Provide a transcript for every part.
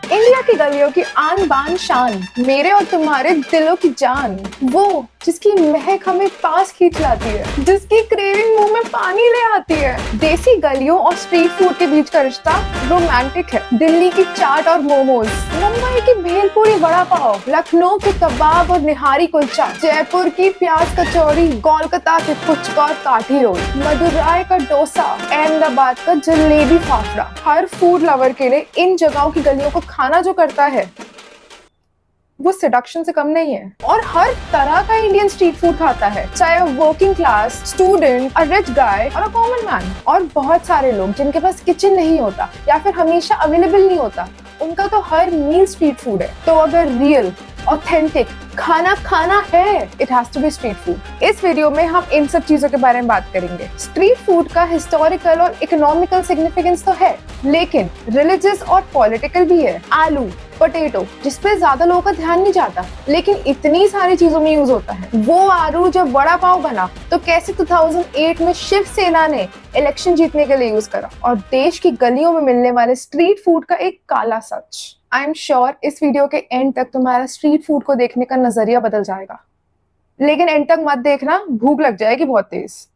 India की गलियों की आन बान शान, मेरे और तुम्हारे दिलों की जान, वो जिसकी महक हमें पास खींच लाती है, जिसकी क्रेविंग मुंह में पानी ले आती है। देसी गलियों और स्ट्रीट फूड के बीच का रिश्ता रोमांटिक है। दिल्ली की चाट और मोमोज, मुंबई की भेलपूरी वड़ा पाव, लखनऊ के कबाब और निहारी कुलचा, जयपुर की प्याज कचौरी, कोलकाता के पुचका और काठी रोल, मदुराई का डोसा, अहमदाबाद का जलेबी फाफड़ा। हर फूड लवर के लिए इन जगहों की गलियों को खाना जो करता है वो सेडक्शन से कम नहीं है। और हर तरह का इंडियन स्ट्रीट फूड खाता है, चाहे working class, student, a rich गाय और अ कॉमन मैन। और बहुत सारे लोग जिनके पास किचन नहीं होता या फिर हमेशा अवेलेबल नहीं होता, उनका तो हर मील स्ट्रीट फूड है। तो अगर रियल ऑथेंटिक खाना खाना है, it has to be street food. इस वीडियो में हम इन सब चीजों के बारे में बात करेंगे। स्ट्रीट फूड का हिस्टोरिकल और इकोनॉमिकल सिग्निफिकेंस तो है, लेकिन रिलीजियस और पॉलिटिकल भी है। आलू, पोटैटो, जिसपे ज्यादा लोगों का ध्यान नहीं जाता, लेकिन इतनी सारी चीजों में यूज होता है। वो आलू जब वड़ा पाव बना तो कैसे 2008 में शिवसेना ने इलेक्शन जीतने के लिए यूज करा। और देश की गलियों में मिलने वाले स्ट्रीट फूड का एक काला सच। आई एम श्योर इस वीडियो के एंड तक तुम्हारा स्ट्रीट फूड को देखने का नजरिया बदल जाएगा, लेकिन एंड तक मत देखना, भूख लग जाएगी बहुत तेज।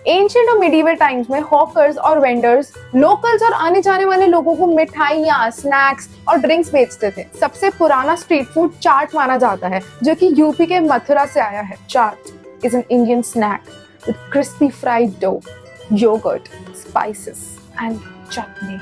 एंशिएंट और मिडीवल टाइम्स में हॉकर्स और वेंडर्स लोकल्स और आने जाने वाले लोगों को मिठाइयाँ, स्नैक्स और ड्रिंक्स बेचते थे। सबसे पुराना स्ट्रीट फूड चाट माना जाता है, जो कि यूपी के मथुरा से आया है। Chaat is an Indian snack with crispy fried dough, yogurt, spices and chutney.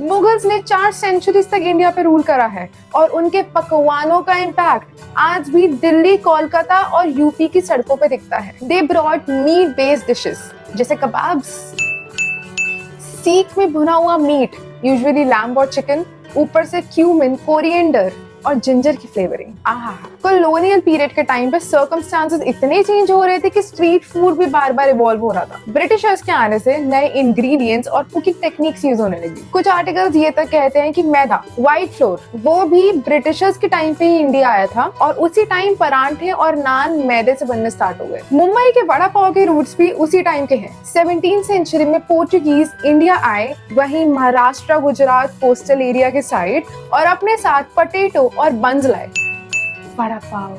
Mughals ने 4 सेंचुरीज तक इंडिया पे रूल करा है और उनके पकवानों का इम्पैक्ट आज भी दिल्ली, कोलकाता और यूपी की सड़कों पे दिखता है। They brought meat based dishes जैसे कबाब्स, सीख में भुना हुआ मीट, यूजुअली लैम्ब और चिकन, ऊपर से क्यूमिन, कोरिएंडर और जिंजर की फ्लेवरिंग। कॉलोनियल पीरियड के टाइम पे सर्कमस्टांसेस इतने चेंज हो रहे थे कि स्ट्रीट फूड भी बार बार इवॉल्व हो रहा था। ब्रिटिशर्स के आने से नए इंग्रेडिएंट्स और कुकिंग टेक्निक्स यूज होने लगी। कुछ आर्टिकल्स ये तक कहते हैं कि मैदा, व्हाइट फ्लोर, वो भी ब्रिटिशर्स के टाइम पे ही इंडिया आया था और उसी टाइम परांठे और नान मैदे से बनने स्टार्ट हो गए। मुंबई के वड़ा पाव के रूट्स भी उसी टाइम के हैं। 17th सेंचुरी में पोर्चुगीज इंडिया आए, वहीं महाराष्ट्र, गुजरात, कोस्टल एरिया के साइड, और अपने साथ पोटैटो और बंस लाए। Vada pav,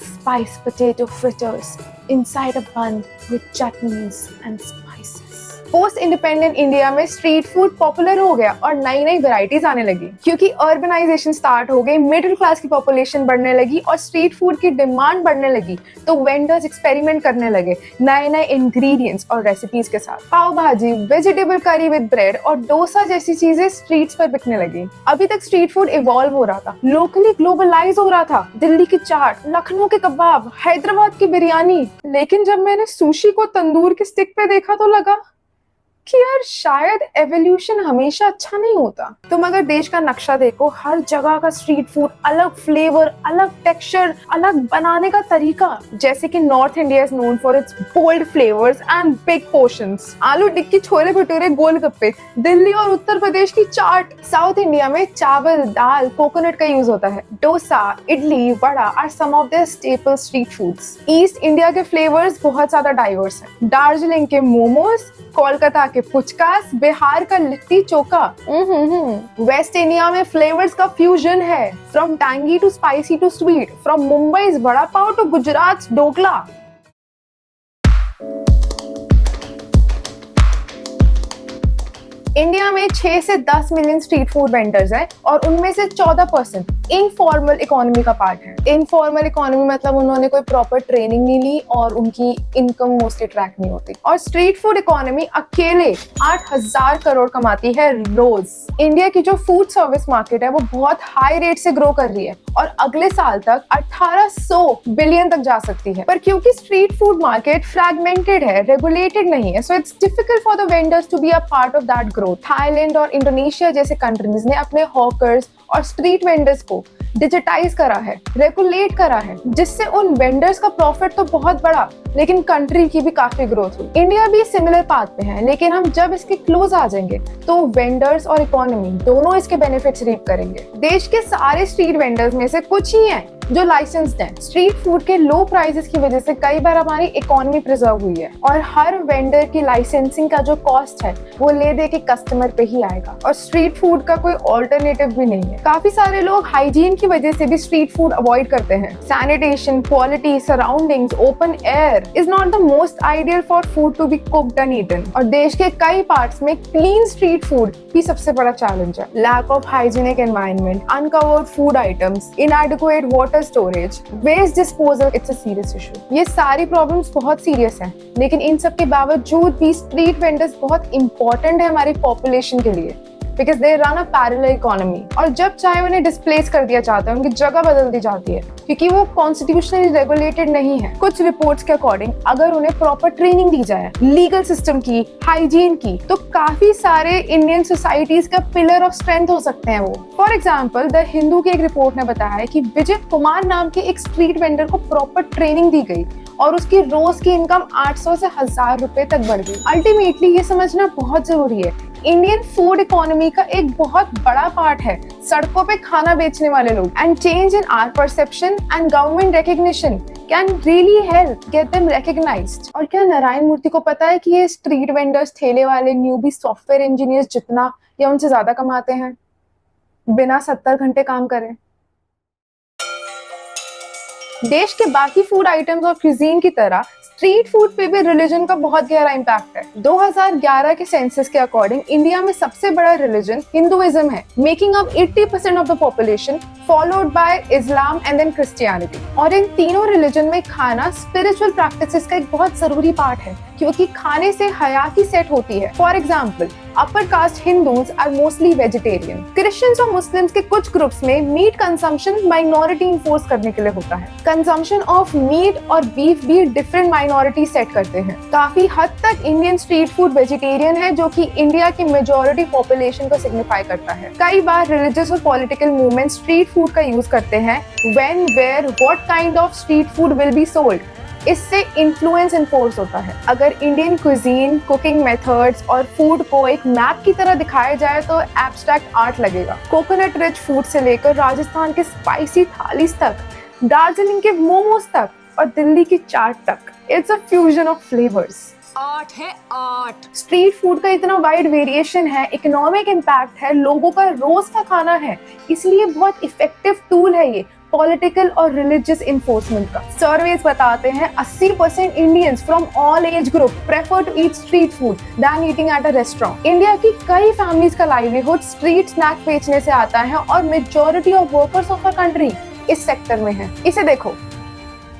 spiced potato fritters inside a bun with chutneys and spices. Post independent India में स्ट्रीट फूड पॉपुलर हो गया और नई नई वैरायटीज आने लगी, क्योंकि अर्बनाइजेशन स्टार्ट हो गई, मिडिल क्लास की पॉपुलेशन बढ़ने लगी और स्ट्रीट फूड की डिमांड बढ़ने लगी। तो वेंडर्स एक्सपेरिमेंट करने लगे नए नए इंग्रेडिएंट्स और रेसिपीज के साथ। पाव भाजी, वेजिटेबल करी विद ब्रेड और डोसा जैसी चीजें स्ट्रीट्स पर बिकने लगी। अभी तक स्ट्रीट फूड इवॉल्व हो रहा था, लोकली ग्लोबलाइज हो रहा था। दिल्ली की चाट, लखनऊ के कबाब, हैदराबाद की बिरयानी। लेकिन जब मैंने सुशी को तंदूर की स्टिक पे देखा तो लगा कि यार शायद एवोल्यूशन हमेशा अच्छा नहीं होता। तुम अगर देश का नक्शा देखो, हर जगह का स्ट्रीट फूड अलग फ्लेवर, अलग टेक्सचर, अलग बनाने का तरीका। जैसे कि north India is known for its bold flavours and big portions. Aloo tikki, chole bhature, गोलगप्पे। दिल्ली और उत्तर प्रदेश की चाट। साउथ इंडिया में चावल, दाल, कोकोनट का यूज होता है। Dosa, idli, vada are some of the staple street foods. East India के फ्लेवर्स बहुत ज्यादा डाइवर्स हैं। दार्जिलिंग के मोमोज, कोलकाता के पुचकास, बिहार का लिट्टी चोखा। वेस्ट इंडिया में फ्लेवर्स का फ्यूजन है, from tangy to spicy to sweet, from Mumbai vada pav to Gujarat dhokla. India में 6 से 10 मिलियन स्ट्रीट फूड वेंडर्स हैं और उनमें से 14% इनफॉर्मल इकोनॉमी का पार्ट है। इनफॉर्मल इकोनॉमी मतलब उन्होंने कोई प्रॉपर ट्रेनिंग नहीं ली और उनकी इनकम मोस्टली ट्रैक नहीं होती। और स्ट्रीट फूड इकोनॉमी अकेले 8,000 करोड़ कमाती है रोज। इंडिया की जो फूड सर्विस मार्केट है वो बहुत हाई रेट से ग्रो कर रही है और अगले साल तक 1800 बिलियन तक जा सकती है। पर क्योंकि स्ट्रीट फूड मार्केट फ्रैगमेंटेड है, रेगुलेटेड नहीं है, so it's difficult for the vendors to be a part of that growth. Thailand और इंडोनेशिया जैसे कंट्रीज ने अपने हॉकर्स और स्ट्रीट वेंडर्स को डिजिटाइज करा है, रेगुलेट करा है, जिससे उन वेंडर्स का प्रॉफिट तो बहुत बड़ा, लेकिन कंट्री की भी काफी ग्रोथ हुई। इंडिया भी सिमिलर पाथ पे है, लेकिन हम जब इसके क्लोज आ जाएंगे तो वेंडर्स और इकोनॉमी दोनों इसके बेनिफिट्स रीप करेंगे। देश के सारे स्ट्रीट वेंडर्स में से कुछ ही हैं जो लाइसेंस्ड हैं। स्ट्रीट फूड के लो प्राइसेस की वजह से कई बार हमारी इकोनॉमी प्रिजर्व हुई है और हर वेंडर की लाइसेंसिंग का जो कॉस्ट है वो ले दे के कस्टमर पे ही आएगा और स्ट्रीट फूड का कोई ऑल्टरनेटिव भी नहीं है। काफी सारे लोग हाइजीन की वजह से भी स्ट्रीट फूड अवॉइड करते हैं। Sanitation, quality, surroundings, open air is not the most ideal for food to be cooked and eaten. और देश के कई पार्ट्स में क्लीन स्ट्रीट फूड ही सबसे बड़ा चैलेंज है। Lack of hygienic environment, uncovered food items, inadequate water storage, waste disposal, it's a serious issue. ये सारी प्रॉब्लम्स बहुत सीरियस हैं, लेकिन इन सब के बावजूद भी स्ट्रीट वेंडर्स बहुत इंपॉर्टेंट है हमारी पॉपुलेशन के लिए, because they run a parallel economy. और जब चाहे उन्हें डिस्प्लेस कर दिया जाता है, उनकी जगह बदल दी जाती है क्योंकि वो कॉन्स्टिट्यूशनली रेगुलेटेड नहीं है। कुछ रिपोर्ट्स के अकॉर्डिंग अगर उन्हें प्रॉपर ट्रेनिंग दी जाए लीगल सिस्टम की, हाइजीन की, तो काफी सारे इंडियन सोसाइटीज का पिलर ऑफ स्ट्रेंथ हो सकते हैं वो। फॉर एग्जाम्पल, द हिंदू की एक रिपोर्ट ने बताया है कि विजय कुमार नाम के एक स्ट्रीट वेंडर को प्रॉपर ट्रेनिंग दी गई और उसकी रोज की इनकम 800 से 1000 रुपए तक बढ़ गई। अल्टीमेटली ये समझना बहुत जरूरी है, इंडियन फूड इकोनॉमी का एक बहुत बड़ा पार्ट है सड़कों पे खाना बेचने वाले लोग। And change in our perception and government recognition can really help get them recognised. और क्या नारायण मूर्ति को पता है कि ये स्ट्रीट वेंडर्स, ठेले वाले, न्यूबी सॉफ्टवेयर इंजीनियर्स जितना या उनसे ज्यादा कमाते हैं बिना 70 घंटे काम करें? देश के बाकी फूड आइटम्स और क्यूजीन की तरह स्ट्रीट फूड पे भी रिलीजन का बहुत गहरा इम्पैक्ट है। 2011 के सेंसस के अकॉर्डिंग इंडिया में सबसे बड़ा रिलीजन हिंदुइज्म है, making up 80% of the population, followed by Islam and then Christianity. और इन तीनों रिलीजन में खाना स्पिरिचुअल प्रैक्टिसेस का एक बहुत जरूरी पार्ट है क्योंकि खाने से हया की सेट होती है। For example, upper caste Hindus are mostly vegetarian. Christians और मुस्लिम्स के कुछ ग्रुप्स में मीट कंजम्पशन माइनॉरिटी इन्फोर्स करने के लिए होता है। कंजम्पशन ऑफ मीट और बीफ भी डिफरेंट माइनॉरिटी सेट करते हैं। काफी हद तक इंडियन स्ट्रीट फूड वेजिटेरियन है, जो कि इंडिया की मेजॉरिटी पॉपुलेशन को सिग्निफाई करता है। कई बार रिलीजियस और पॉलिटिकल मूवमेंट स्ट्रीट फूड का यूज करते हैं। When, where, what kind of street food will be sold, इससे इन्फ्लुएंस इन्फोर्स होता है। अगर इंडियन क्विजीन, कुकिंग मेथड्स और फूड को एक मैप की तरह दिखाया जाए तो एब्स्ट्रैक्ट आर्ट लगेगा। कोकोनट रिच फूड से लेकर राजस्थान के स्पाइसी थालीज तक, दार्जिलिंग के मोमोज तक और दिल्ली की चाट तक, it's a fusion of flavours. Art है आर्ट। स्ट्रीट फूड का इतना वाइड वेरिएशन है, इकोनॉमिक इम्पैक्ट है, लोगों का रोज का खाना है, इसलिए बहुत इफेक्टिव टूल है ये पॉलिटिकल और रिलीजियस इन्फोर्समेंट का। सर्वेज बताते हैं 80% Indians from all age group prefer to eat street food than eating at a restaurant. India की कई फैमिलीज का लाइवलीहुड स्ट्रीट स्नैक बेचने से आता है और majority of workers of a country इस सेक्टर में है। इसे देखो,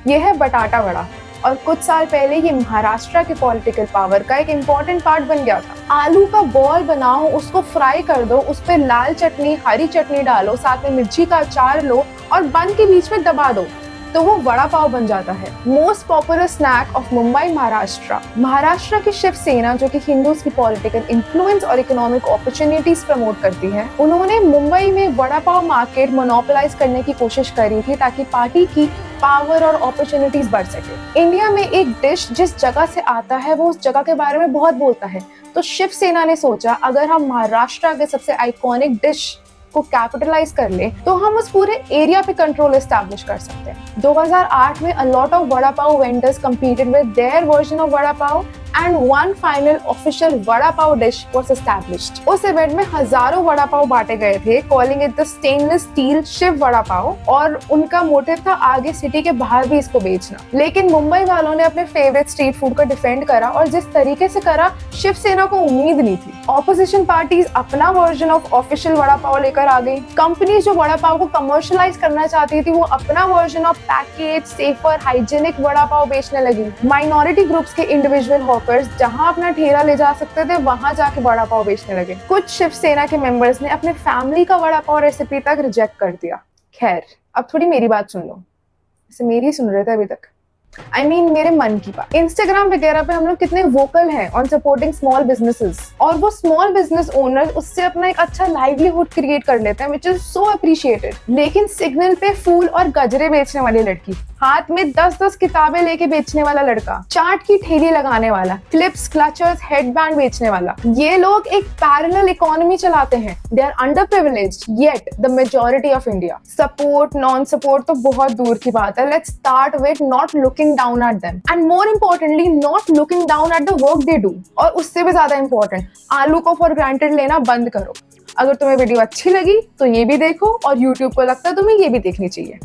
ये है बटाटा वड़ा और कुछ साल पहले ये महाराष्ट्र के पॉलिटिकल पावर का एक इम्पोर्टेंट पार्ट बन गया था। आलू का बॉल बनाओ, उसको फ्राई कर दो, उस पर लाल चटनी, हरी चटनी डालो, साथ में मिर्ची का अचार लो और बन के बीच में दबा दो तो वो वड़ा पाव बन जाता है। Most popular snack of Mumbai, Maharashtra. Maharashtra की शिवसेना, जो कि हिंदूज की पॉलिटिकल इन्फ्लुएंस और इकोनॉमिक अपॉर्चुनिटीज प्रमोट करती है, उन्होंने मुंबई में वड़ा पाव मार्केट मोनोपोलाइज करने की कोशिश करी थी ताकि पार्टी की पावर और अपॉर्चुनिटीज बढ़ सके। इंडिया में एक डिश जिस जगह से आता है वो उस जगह के बारे में बहुत बोलता है, तो शिवसेना ने सोचा अगर हम महाराष्ट्र के सबसे आइकॉनिक डिश को कैपिटलाइज कर ले तो हम उस पूरे एरिया पे कंट्रोल एस्टैब्लिश कर सकते हैं। 2008 में a lot of vada pav vendors competed with their version of vada pav and one final official vada pav dish was established। उस इवेंट में हजारों वड़ा पाव बांटे गए थे, calling it the stainless steel Shiv vada pav, और उनका मोटिव था आगे सिटी के बाहर भी इसको बेचना। लेकिन मुंबई वालों ने अपने फेवरेट स्ट्रीट फूड को डिफेंड करा और जिस तरीके से करा शिवसेना को उम्मीद नहीं थी। ऑपोजिशन पार्टीज अपना version of official vada pav लेकर आ गई। कंपनीज जो वड़ा पाव को कमर्शियलाइज करना चाहती थी वो अपना version of package, safer, hygienic vada pav बेचने लगी। माइनॉरिटी ग्रुप्स के इंडिविजुअल हॉकर्स जहां अपना ठेला ले जा सकते थे वहां जाके वड़ा पाव बेचने लगे। कुछ शिवसेना के मेंबर्स ने अपने फैमिली का वड़ा पाव रेसिपी तक रिजेक्ट कर दिया। खैर, अब थोड़ी मेरी बात सुन लो, जैसे मेरी सुन रहे थे अभी तक। I mean, मेरे मन की बात, इंस्टाग्राम वगैरह पे हम लोग कितने वोकल हैं ऑन सपोर्टिंग स्मॉल बिजनेसेस, और वो स्मॉल बिजनेस ओनर उससे अपना एक अच्छा लाइवलीहुड क्रिएट कर लेते हैं, विच इज सो अप्रिशिएटेड। लेकिन सिग्नल पे फूल और गजरे बेचने वाली लड़की, हाथ में 10-10 किताबें लेके बेचने वाला लड़का, चाट की ठेली लगाने वाला, क्लिप्स, क्लचर्स, हेडबैंड बेचने वाला, ये लोग एक पैरेलल इकोनॉमी चलाते हैं। They are underprivileged yet the majority of India. Support non support तो बहुत दूर की बात है, let's start with not looking down at them and more importantly not looking down at the work they do. और उससे भी ज्यादा इंपॉर्टेंट, आलू को फॉर ग्रांटेड लेना बंद करो। अगर तुम्हें वीडियो अच्छी लगी तो ये भी देखो, और यूट्यूब को लगता है तुम्हें ये भी देखनी चाहिए।